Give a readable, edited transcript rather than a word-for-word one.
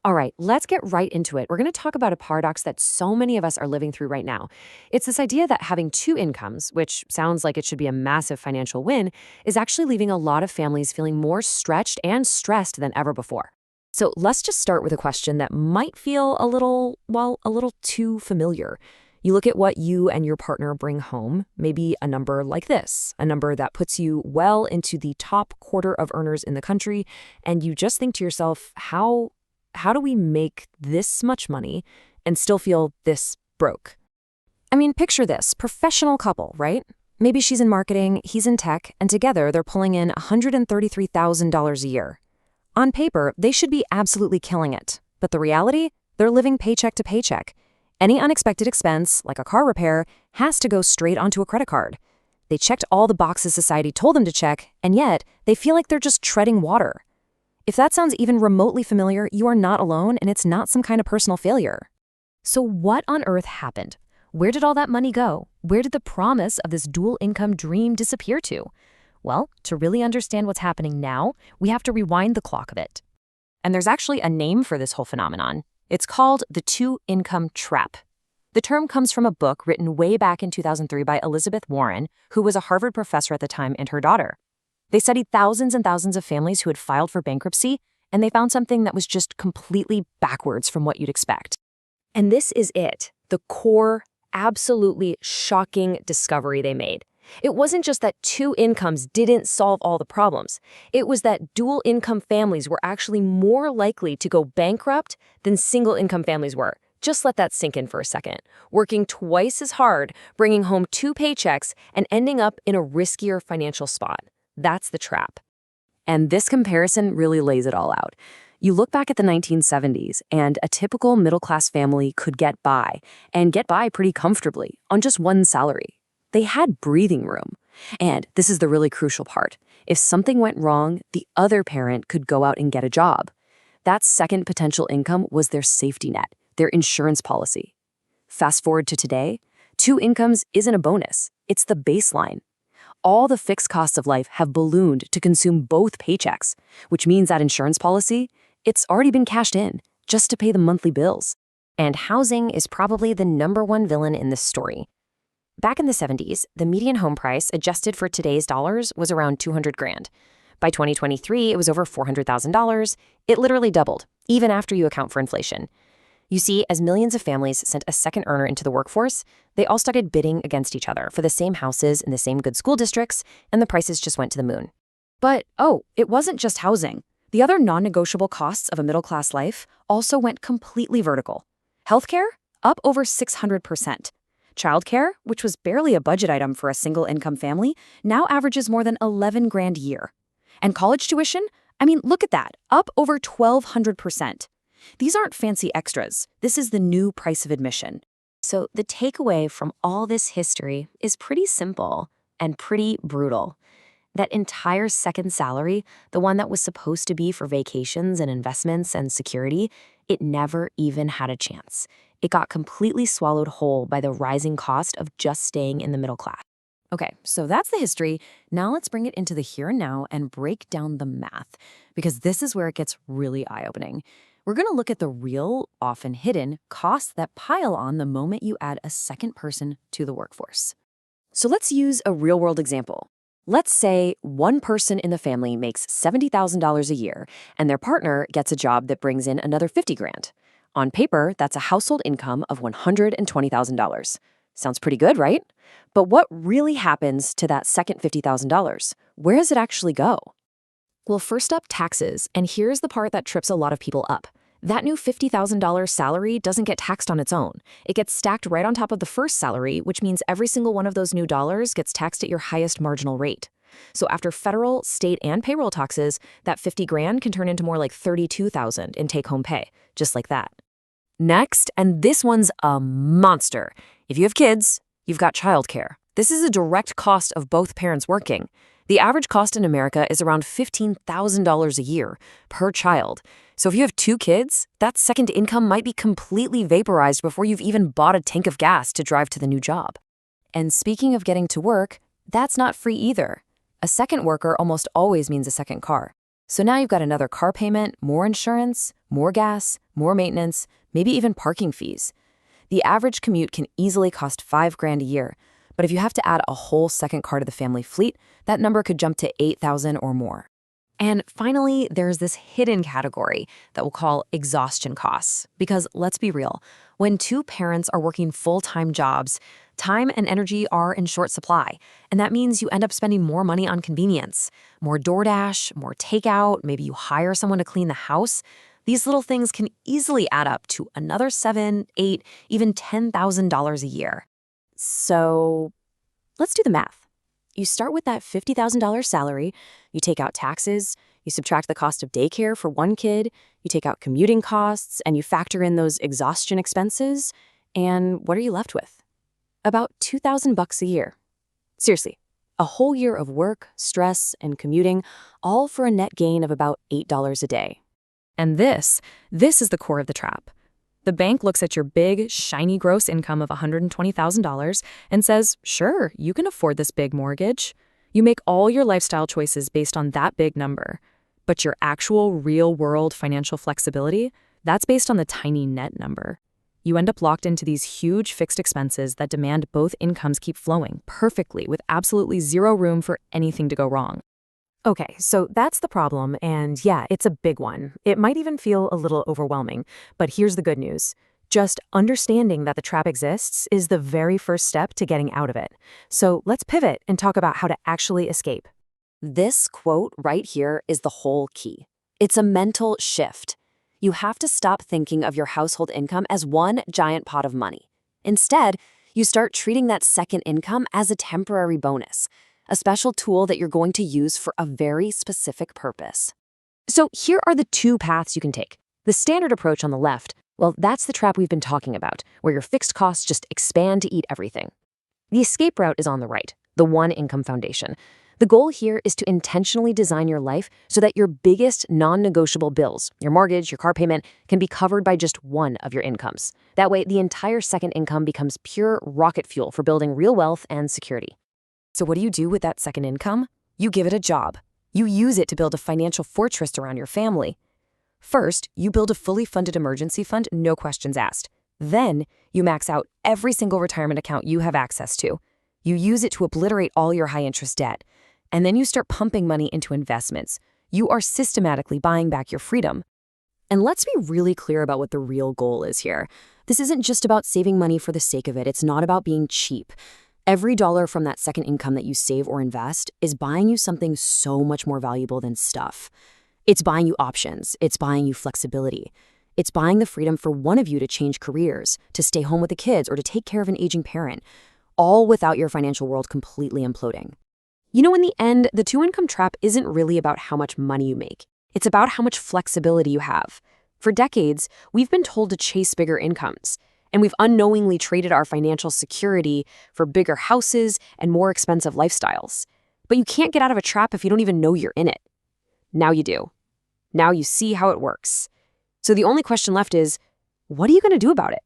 All right, let's get right into it. We're going to talk about a paradox that so many of us are living through right now. It's this idea that having two incomes, which sounds like it should be a massive financial win, is actually leaving a lot of families feeling more stretched and stressed than ever before. So let's just start with a question that might feel a little too familiar. You look at what you and your partner bring home, maybe a number like this, a number that puts you well into the top quarter of earners in the country, and you just think to yourself, how do we make this much money and still feel this broke? I mean, picture this professional couple, right? Maybe she's in marketing, he's in tech, and together they're pulling in $133,000 a year. On paper, they should be absolutely killing it. But the reality? They're living paycheck to paycheck. Any unexpected expense, like a car repair, has to go straight onto a credit card. They checked all the boxes society told them to check, and yet they feel like they're just treading water. If that sounds even remotely familiar, you are not alone, and it's not some kind of personal failure. So what on earth happened? Where did all that money go? Where did the promise of this dual income dream disappear to? Well, to really understand what's happening now, we have to rewind the clock a bit. And there's actually a name for this whole phenomenon. It's called the two-income trap. The term comes from a book written way back in 2003 by Elizabeth Warren, who was a Harvard professor at the time, and her daughter. They studied thousands and thousands of families who had filed for bankruptcy, and they found something that was just completely backwards from what you'd expect. And this is it, the core, absolutely shocking discovery they made. It wasn't just that two incomes didn't solve all the problems. It was that dual income families were actually more likely to go bankrupt than single income families were. Just let that sink in for a second. Working twice as hard, bringing home two paychecks, and ending up in a riskier financial spot. That's the trap. And this comparison really lays it all out. You look back at the 1970s, and a typical middle-class family could get by, and get by pretty comfortably, on just one salary. They had breathing room. And this is the really crucial part. If something went wrong, the other parent could go out and get a job. That second potential income was their safety net, their insurance policy. Fast forward to today, two incomes isn't a bonus, it's the baseline. All the fixed costs of life have ballooned to consume both paychecks, which means that insurance policy, it's already been cashed in, just to pay the monthly bills. And housing is probably the #1 villain in this story. Back in the 70s, the median home price adjusted for today's dollars was around 200 grand. By 2023, it was over $400,000. It literally doubled, even after you account for inflation. You see, as millions of families sent a second earner into the workforce, they all started bidding against each other for the same houses in the same good school districts, and the prices just went to the moon. But, it wasn't just housing. The other non-negotiable costs of a middle-class life also went completely vertical. Healthcare, up over 600%. Childcare, which was barely a budget item for a single-income family, now averages more than 11 grand a year. And college tuition? I mean, look at that, up over 1,200%. These aren't fancy extras. This is the new price of admission. So the takeaway from all this history is pretty simple and pretty brutal. That entire second salary, the one that was supposed to be for vacations and investments and security, it never even had a chance. It got completely swallowed whole by the rising cost of just staying in the middle class. Okay, so that's the history. Now let's bring it into the here and now and break down the math, because this is where it gets really eye-opening. We're going to look at the real, often hidden, costs that pile on the moment you add a second person to the workforce. So let's use a real-world example. Let's say one person in the family makes $70,000 a year, and their partner gets a job that brings in another 50 grand. On paper, that's a household income of $120,000. Sounds pretty good, right? But what really happens to that second $50,000? Where does it actually go? Well, first up, taxes, and here's the part that trips a lot of people up. That new $50,000 salary doesn't get taxed on its own. It gets stacked right on top of the first salary, which means every single one of those new dollars gets taxed at your highest marginal rate. So after federal, state, and payroll taxes, that 50 grand can turn into more like 32,000 in take-home pay, just like that. Next, and this one's a monster. If you have kids, you've got childcare. This is a direct cost of both parents working. The average cost in America is around $15,000 a year per child. So if you have two kids, that second income might be completely vaporized before you've even bought a tank of gas to drive to the new job. And speaking of getting to work, that's not free either. A second worker almost always means a second car. So now you've got another car payment, more insurance, more gas, more maintenance, maybe even parking fees. The average commute can easily cost $5,000 a year, but if you have to add a whole second car to the family fleet, that number could jump to $8,000 or more. And finally, there's this hidden category that we'll call exhaustion costs. Because let's be real, when two parents are working full-time jobs, time and energy are in short supply. And that means you end up spending more money on convenience, more DoorDash, more takeout, maybe you hire someone to clean the house. These little things can easily add up to another $7, $8, even $10,000 a year. So let's do the math. You start with that $50,000 salary, you take out taxes, you subtract the cost of daycare for one kid, you take out commuting costs, and you factor in those exhaustion expenses, and what are you left with? About $2,000 a year. Seriously, a whole year of work, stress, and commuting, all for a net gain of about $8 a day. And this is the core of the trap. The bank looks at your big, shiny gross income of $120,000 and says, sure, you can afford this big mortgage. You make all your lifestyle choices based on that big number. But your actual real-world financial flexibility, that's based on the tiny net number. You end up locked into these huge fixed expenses that demand both incomes keep flowing perfectly with absolutely zero room for anything to go wrong. Okay, so that's the problem, and yeah, it's a big one. It might even feel a little overwhelming, but here's the good news. Just understanding that the trap exists is the very first step to getting out of it. So let's pivot and talk about how to actually escape. This quote right here is the whole key. It's a mental shift. You have to stop thinking of your household income as one giant pot of money. Instead, you start treating that second income as a temporary bonus, a special tool that you're going to use for a very specific purpose. So here are the two paths you can take. The standard approach on the left, well, that's the trap we've been talking about, where your fixed costs just expand to eat everything. The escape route is on the right, the one income foundation. The goal here is to intentionally design your life so that your biggest non-negotiable bills, your mortgage, your car payment, can be covered by just one of your incomes. That way, the entire second income becomes pure rocket fuel for building real wealth and security. So what do you do with that second income? You give it a job. You use it to build a financial fortress around your family. First, you build a fully funded emergency fund, no questions asked. Then, you max out every single retirement account you have access to. You use it to obliterate all your high-interest debt. And then you start pumping money into investments. You are systematically buying back your freedom. And let's be really clear about what the real goal is here. This isn't just about saving money for the sake of it. It's not about being cheap. Every dollar from that second income that you save or invest is buying you something so much more valuable than stuff. It's buying you options. It's buying you flexibility. It's buying the freedom for one of you to change careers, to stay home with the kids, or to take care of an aging parent, all without your financial world completely imploding. You know, in the end, the two-income trap isn't really about how much money you make. It's about how much flexibility you have. For decades, we've been told to chase bigger incomes. And we've unknowingly traded our financial security for bigger houses and more expensive lifestyles. But you can't get out of a trap if you don't even know you're in it. Now you do. Now you see how it works. So the only question left is, what are you going to do about it?